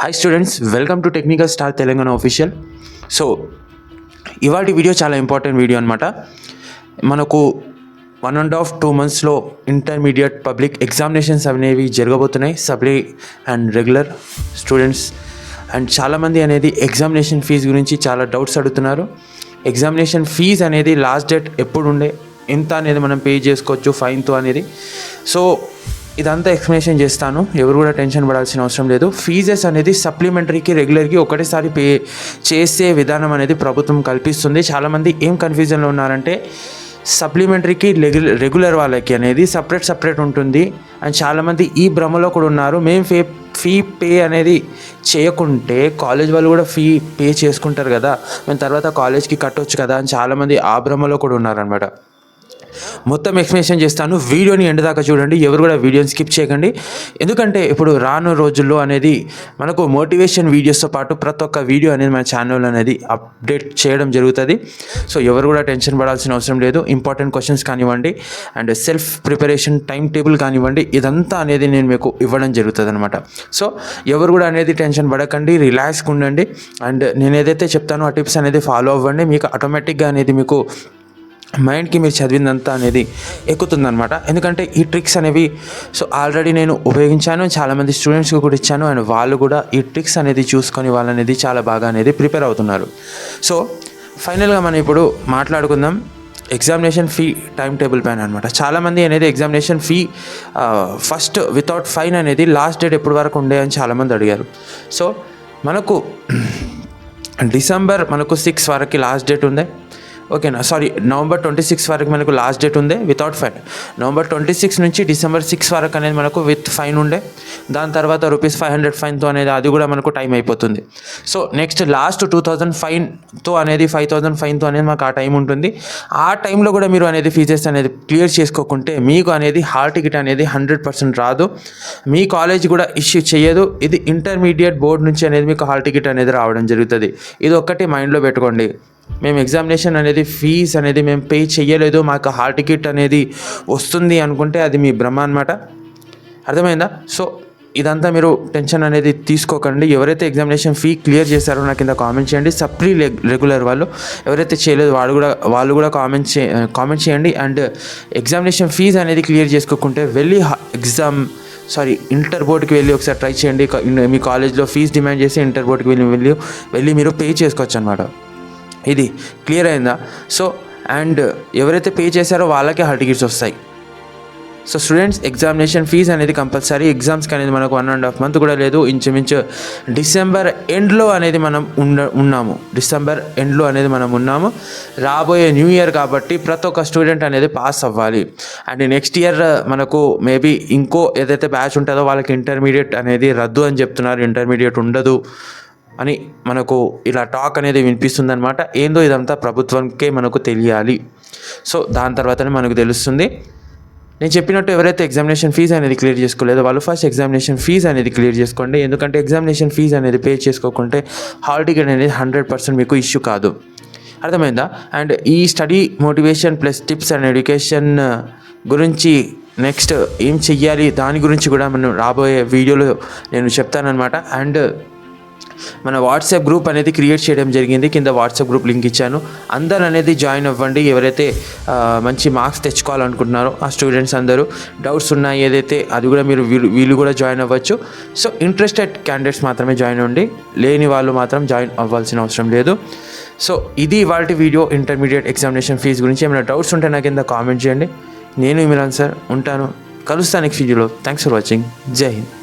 Hi students, welcome to technical star Telangana official. So ఇవాటి video చాలా important video అనమాట. మనకు 1.5-2 monthsలో ఇంటర్మీడియట్ పబ్లిక్ ఎగ్జామినేషన్స్ అనేవి జరగబోతున్నాయి, supply and regular students. And చాలామంది అనేది ఎగ్జామినేషన్ ఫీజు గురించి చాలా డౌట్స్ అడుగుతున్నారు. ఎగ్జామినేషన్ ఫీజు అనేది లాస్ట్ డేట్ ఎప్పుడు ఉండే, ఎంత అనేది మనం పే చేసుకోవచ్చు ఫైన్తో అనేది. సో ఇదంతా ఎక్స్ప్లెనేషన్ చేస్తాను, ఎవరు కూడా టెన్షన్ పడాల్సిన అవసరం లేదు. ఫీజెస్ అనేది సప్లిమెంటరీకి రెగ్యులర్కి ఒకటేసారి పే చేసే విధానం అనేది ప్రభుత్వం కల్పిస్తుంది. చాలామంది ఏం కన్ఫ్యూజన్లో ఉన్నారంటే సప్లిమెంటరీకి రెగ్యులర్ వాళ్ళకి అనేది సపరేట్ ఉంటుంది. అండ్ చాలామంది ఈ భ్రమలో కూడా ఉన్నారు, మేము ఫీ పే అనేది చేయకుంటే కాలేజ్ వాళ్ళు కూడా ఫీ పే చేసుకుంటారు కదా, మేము తర్వాత కాలేజ్కి కట్టవచ్చు కదా అని చాలామంది ఆ భ్రమలో కూడా ఉన్నారనమాట. మొత్తం ఎక్స్ప్లెనేషన్ చేస్తాను, వీడియోని ఎండ్ దాకా చూడండి, ఎవరు కూడా వీడియోని స్కిప్ చేయకండి. ఎందుకంటే ఇప్పుడు రాను రోజుల్లో అనేది మనకు మోటివేషన్ వీడియోస్తో పాటు ప్రతి ఒక్క వీడియో అనేది మన ఛానల్ అనేది అప్డేట్ చేయడం జరుగుతుంది. సో ఎవరు కూడా టెన్షన్ పడాల్సిన అవసరం లేదు. ఇంపార్టెంట్ క్వశ్చన్స్ కానివ్వండి and self preparation time table కానివ్వండి, ఇదంతా అనేది నేను మీకు ఇవ్వడం జరుగుతుంది అనమాట. సో ఎవరు కూడా అనేది టెన్షన్ పడకండి, రిలాక్స్గా ఉండండి. అండ్ నేను ఏదైతే చెప్తానో ఆ టిప్స్ అనేది ఫాలో అవ్వండి, మీకు ఆటోమేటిక్గా అనేది మీకు మైండ్కి మీరు చదివిందంతా అనేది ఎక్కుతుందనమాట. ఎందుకంటే ఈ ట్రిక్స్ అనేవి సో ఆల్రెడీ నేను ఉపయోగించాను, చాలామంది స్టూడెంట్స్కి కూడా ఇచ్చాను. అండ్ వాళ్ళు కూడా ఈ ట్రిక్స్ అనేది చూసుకొని వాళ్ళు అనేది చాలా బాగా అనేది ప్రిపేర్ అవుతున్నారు. సో ఫైనల్గా మనం ఇప్పుడు మాట్లాడుకుందాం ఎగ్జామినేషన్ ఫీ టైం టేబుల్ పైన అనమాట. చాలామంది అనేది examination fee first without fine అనేది లాస్ట్ డేట్ ఎప్పటి వరకు ఉండే అని చాలామంది అడిగారు. సో మనకు డిసెంబర్ 6 వరకు లాస్ట్ డేట్ ఉంది, ఓకేనా. నవంబర్ 26 వరకు మనకు లాస్ట్ డేట్ ఉంది వితౌట్ ఫైన్. నవంబర్ 26 నుంచి డిసెంబర్ 6 వరకు అనేది మనకు విత్ ఫైన్ ఉండే, దాని తర్వాత ₹500 ఫైన్తో అనేది అది కూడా మనకు టైం అయిపోతుంది. సో నెక్స్ట్ లాస్ట్ 2000 ఫైన్తో అనేది 5000 ఫైన్తో అనేది మాకు ఆ టైం ఉంటుంది. ఆ టైంలో కూడా మీరు అనేది ఫీజెస్ అనేది క్లియర్ చేసుకోకుంటే మీకు అనేది హాల్ టికెట్ అనేది 100% రాదు, మీ కాలేజ్ కూడా ఇష్యూ చేయదు. ఇది ఇంటర్మీడియట్ బోర్డు నుంచి అనేది మీకు హాల్ టికెట్ అనేది రావడం జరుగుతుంది. ఇది ఒక్కటి మైండ్లో పెట్టుకోండి. మేము ఎగ్జామినేషన్ అనేది ఫీజ్ అనేది మేము పే చేయలేదు, మాకు హాల్ టికెట్ అనేది వస్తుంది అనుకుంటే అది మీ భ్రమ అనమాట, అర్థమైందా? సో ఇదంతా మీరు టెన్షన్ అనేది తీసుకోకండి. ఎవరైతే ఎగ్జామినేషన్ ఫీ క్లియర్ చేశారో నాకు కింద కామెంట్ చేయండి. సప్లీ రెగ్యులర్ వాళ్ళు ఎవరైతే చేయలేదు వాళ్ళు కూడా కామెంట్ చేయండి. అండ్ ఎగ్జామినేషన్ ఫీజు అనేది క్లియర్ చేసుకోకుంటే వెళ్ళి ఇంటర్ బోర్డుకి వెళ్ళి ఒకసారి ట్రై చేయండి. మీ కాలేజ్లో ఫీజు డిమాండ్ చేసి ఇంటర్ బోర్డుకి వెళ్ళి మీరు పే చేసుకోవచ్చు అనమాట. ఇది క్లియర్ అయిందా? సో అండ్ ఎవరైతే పే చేశారో వాళ్ళకే హాల్ టికెట్స్ వస్తాయి. సో స్టూడెంట్స్ ఎగ్జామినేషన్ ఫీజు అనేది కంపల్సరీ. ఎగ్జామ్స్కి అనేది మనకు 1.5 month కూడా లేదు, ఇంచుమించు డిసెంబర్ ఎండ్లో అనేది మనం ఉన్నాము. రాబోయే న్యూ ఇయర్ కాబట్టి ప్రతి ఒక్క స్టూడెంట్ అనేది పాస్ అవ్వాలి. అండ్ నెక్స్ట్ ఇయర్ మనకు మేబీ ఇంకో ఏదైతే బ్యాచ్ ఉంటుందో వాళ్ళకి ఇంటర్మీడియట్ అనేది రద్దు అని చెప్తున్నారు, ఇంటర్మీడియట్ ఉండదు అని మనకు ఇలా టాక్ అనేది వినిపిస్తుంది అనమాట. ఏందో ఇదంతా ప్రభుత్వంకే మనకు తెలియాలి. సో దాని తర్వాతనే మనకు తెలుస్తుంది. నేను చెప్పినట్టు ఎవరైతే ఎగ్జామినేషన్ ఫీజు అనేది క్లియర్ చేసుకోలేదో వాళ్ళు ఫస్ట్ ఎగ్జామినేషన్ ఫీజు అనేది క్లియర్ చేసుకోండి. ఎందుకంటే ఎగ్జామినేషన్ ఫీజు అనేది పే చేసుకోకుంటే హాల్ టికెట్ అనేది 100% మీకు ఇష్యూ కాదు, అర్థమైందా? అండ్ ఈ study motivation plus tips and education గురించి నెక్స్ట్ ఏం చెయ్యాలి దాని గురించి కూడా మనం రాబోయే వీడియోలో నేను చెప్తానమాట. అండ్ మన వాట్సాప్ గ్రూప్ అనేది క్రియేట్ చేయడం జరిగింది, కింద వాట్సాప్ గ్రూప్ లింక్ ఇచ్చాను, అందరూ అనేది జాయిన్ అవ్వండి. ఎవరైతే మంచి మార్క్స్ తెచ్చుకోవాలనుకుంటున్నారో ఆ స్టూడెంట్స్ అందరూ, డౌట్స్ ఉన్నాయి ఏదైతే అది కూడా వీళ్ళు కూడా జాయిన్ అవ్వచ్చు. సో ఇంట్రెస్టెడ్ క్యాండిడేట్స్ మాత్రమే జాయిన్ అవ్వండి, లేని వాళ్ళు మాత్రం జాయిన్ అవ్వాల్సిన అవసరం లేదు. సో ఇది ఇవాల్టి వీడియో ఇంటర్మీడియట్ ఎగ్జామినేషన్ ఫీజు గురించి. ఏమైనా డౌట్స్ ఉంటే నాకు కింద కామెంట్ చేయండి. నేను ఇమ్రాన్ సార్ ఉంటాను, కలుస్తాను నెక్స్ట్ వీడియోలో. Thanks for watching. జై హింద్.